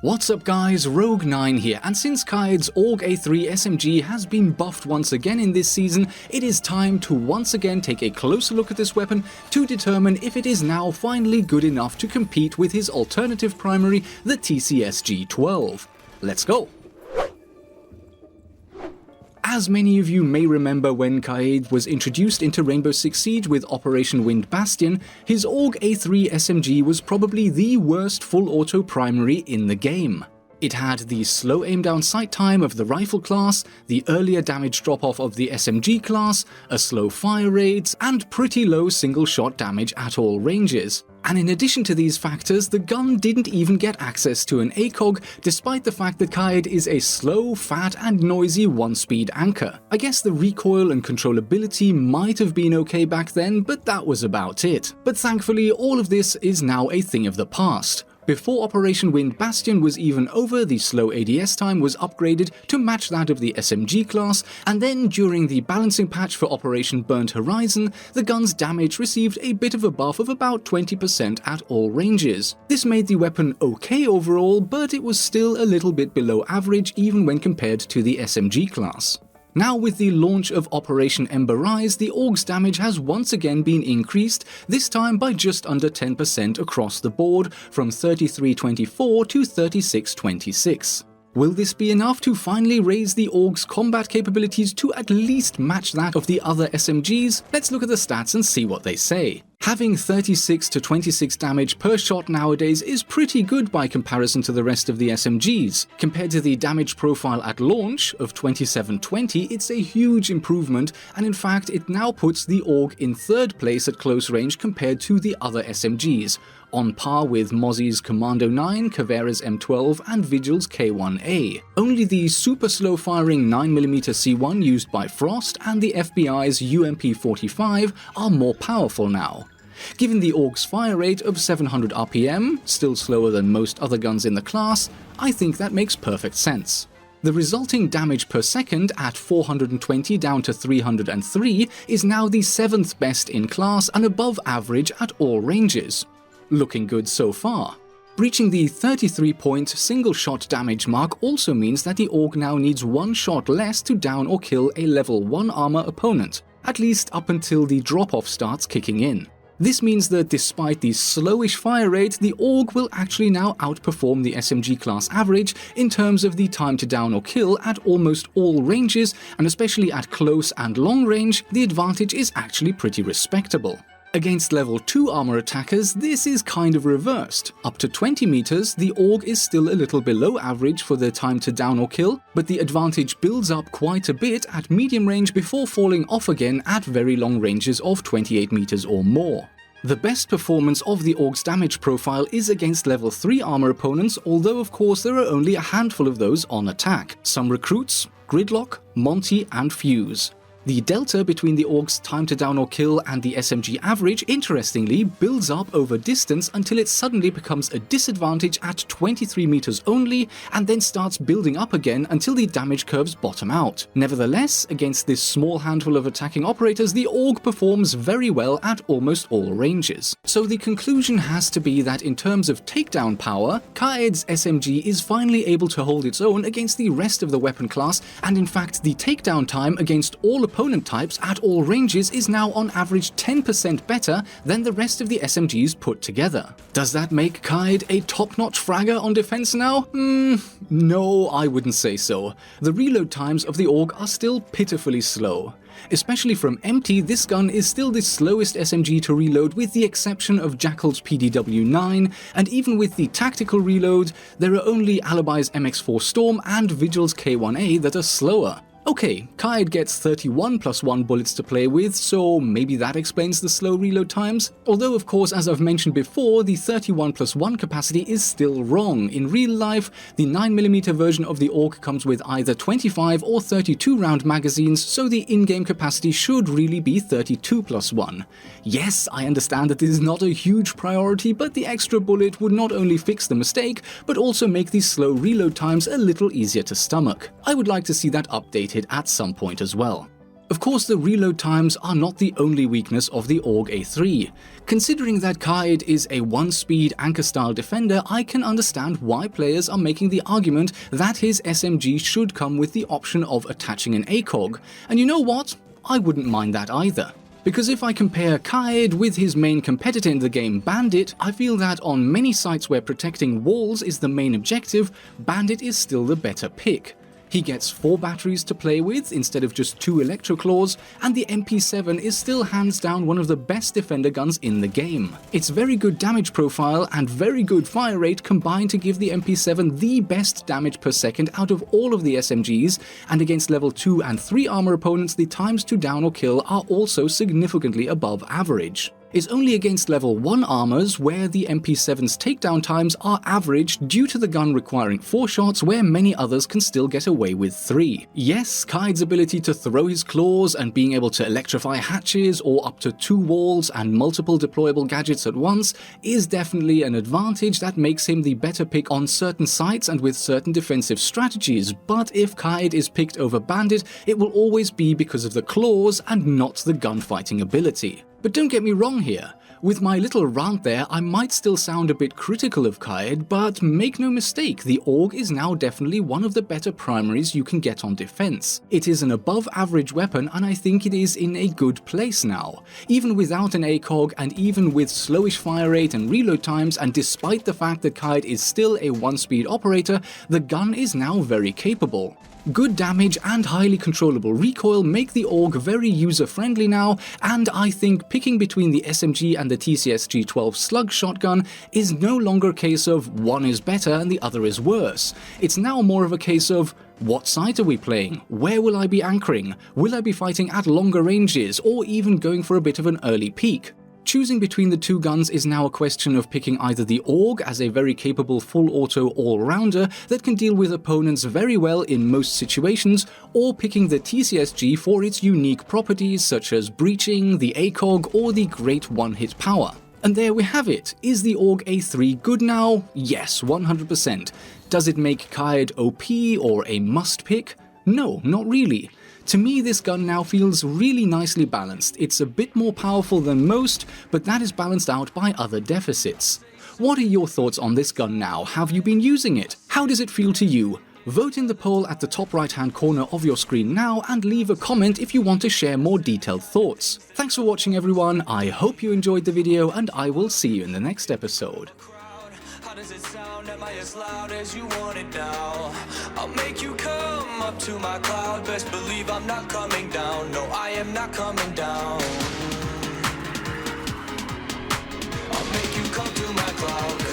What's up guys, Rogue9 here, and since Kaid's AUG A3 SMG has been buffed once again in this season, it is time to once again take a closer look at this weapon to determine if it is now finally good enough to compete with his alternative primary, the TCSG-12. Let's go! As many of you may remember, when Kaid was introduced into Rainbow Six Siege with Operation Wind Bastion, his AUG A3 SMG was probably the worst full-auto primary in the game. It had the slow aim-down sight time of the rifle class, the earlier damage drop-off of the SMG class, a slow fire rate, and pretty low single-shot damage at all ranges. And in addition to these factors, the gun didn't even get access to an ACOG, despite the fact that Kaid is a slow, fat, and noisy one-speed anchor. I guess the recoil and controllability might have been okay back then, but that was about it. But thankfully, all of this is now a thing of the past. Before Operation Wind Bastion was even over, the slow ADS time was upgraded to match that of the SMG class, and then during the balancing patch for Operation Burnt Horizon, the gun's damage received a bit of a buff of about 20% at all ranges. This made the weapon okay overall, but it was still a little bit below average even when compared to the SMG class. Now, with the launch of Operation Ember Rise, the AUG's damage has once again been increased, this time by just under 10% across the board, from 3324 to 3626. Will this be enough to finally raise the AUG's combat capabilities to at least match that of the other SMGs? Let's look at the stats and see what they say. Having 36 to 26 damage per shot nowadays is pretty good by comparison to the rest of the SMGs. Compared to the damage profile at launch of 2720, it's a huge improvement, and in fact it now puts the AUG in third place at close range compared to the other SMGs, on par with Mozzie's Commando 9, Caveira's M12, and Vigil's K1A. Only the super slow firing 9mm C1 used by Frost and the FBI's UMP45 are more powerful now. Given the AUG's fire rate of 700 RPM, still slower than most other guns in the class, I think that makes perfect sense. The resulting damage per second at 420 down to 303 is now the 7th best in class and above average at all ranges. Looking good so far. Breaching the 33-point single-shot damage mark also means that the AUG now needs one shot less to down or kill a level 1 armor opponent, at least up until the drop-off starts kicking in. This means that despite the slowish fire rate, the AUG will actually now outperform the SMG class average in terms of the time to down or kill at almost all ranges, and especially at close and long range, the advantage is actually pretty respectable. Against level 2 armor attackers, this is kind of reversed. Up to 20 meters, the AUG is still a little below average for the time to down or kill, but the advantage builds up quite a bit at medium range before falling off again at very long ranges of 28 meters or more. The best performance of the AUG's damage profile is against level 3 armor opponents, although of course there are only a handful of those on attack. Some recruits, Gridlock, Monty, and Fuse. The delta between the AUG's time to down or kill and the SMG average, interestingly, builds up over distance until it suddenly becomes a disadvantage at 23 meters only, and then starts building up again until the damage curves bottom out. Nevertheless, against this small handful of attacking operators, the AUG performs very well at almost all ranges. So the conclusion has to be that in terms of takedown power, Kaid's SMG is finally able to hold its own against the rest of the weapon class, and in fact the takedown time against all opponent types at all ranges is now on average 10% better than the rest of the SMGs put together. Does that make Kaid a top-notch fragger on defense now? No, I wouldn't say so. The reload times of the AUG are still pitifully slow. Especially from empty, this gun is still the slowest SMG to reload with the exception of Jackal's PDW-9, and even with the tactical reload, there are only Alibi's MX-4 Storm and Vigil's K1A that are slower. Okay, Kaid gets 31+1 bullets to play with, so maybe that explains the slow reload times. Although of course, as I've mentioned before, the 31+1 capacity is still wrong. In real life, the 9mm version of the AUG comes with either 25 or 32 round magazines, so the in-game capacity should really be 32+1. Yes, I understand that this is not a huge priority, but the extra bullet would not only fix the mistake, but also make these slow reload times a little easier to stomach. I would like to see that updated at some point as well. Of course, the reload times are not the only weakness of the AUG A3. Considering that Kaid is a one-speed anchor-style defender, I can understand why players are making the argument that his SMG should come with the option of attaching an ACOG, and you know what? I wouldn't mind that either. Because if I compare Kaid with his main competitor in the game, Bandit, I feel that on many sites where protecting walls is the main objective, Bandit is still the better pick. He gets 4 batteries to play with instead of just 2 electroclaws, and the MP7 is still hands down one of the best defender guns in the game. Its very good damage profile and very good fire rate combine to give the MP7 the best damage per second out of all of the SMGs, and against level 2 and 3 armor opponents the times to down or kill are also significantly above average. It's only against level 1 armors where the MP7's takedown times are average due to the gun requiring 4 shots where many others can still get away with 3. Yes, Kaid's ability to throw his claws and being able to electrify hatches or up to 2 walls and multiple deployable gadgets at once is definitely an advantage that makes him the better pick on certain sites and with certain defensive strategies, but if Kaid is picked over Bandit, it will always be because of the claws and not the gunfighting ability. But don't get me wrong here, with my little rant there I might still sound a bit critical of Kaid, but make no mistake, the AUG is now definitely one of the better primaries you can get on defense. It is an above average weapon and I think it is in a good place now. Even without an ACOG and even with slowish fire rate and reload times, and despite the fact that Kaid is still a 1-speed operator, the gun is now very capable. Good damage and highly controllable recoil make the AUG very user-friendly now, and I think picking between the SMG and the TCS G12 slug shotgun is no longer a case of one is better and the other is worse. It's now more of a case of what site are we playing? Where will I be anchoring? Will I be fighting at longer ranges or even going for a bit of an early peak? Choosing between the two guns is now a question of picking either the AUG as a very capable full-auto all-rounder that can deal with opponents very well in most situations, or picking the TCSG for its unique properties such as breaching, the ACOG, or the great one-hit power. And there we have it. Is the AUG A3 good now? Yes, 100%. Does it make Kaid OP or a must-pick? No, not really. To me, this gun now feels really nicely balanced. It's a bit more powerful than most, but that is balanced out by other deficits. What are your thoughts on this gun now? Have you been using it? How does it feel to you? Vote in the poll at the top right-hand corner of your screen now and leave a comment if you want to share more detailed thoughts. Thanks for watching everyone, I hope you enjoyed the video and I will see you in the next episode. How does it sound? Am I as loud as you want it now? I'll make you come up to my cloud. Best believe I'm not coming down. No, I am not coming down. I'll make you come to my cloud.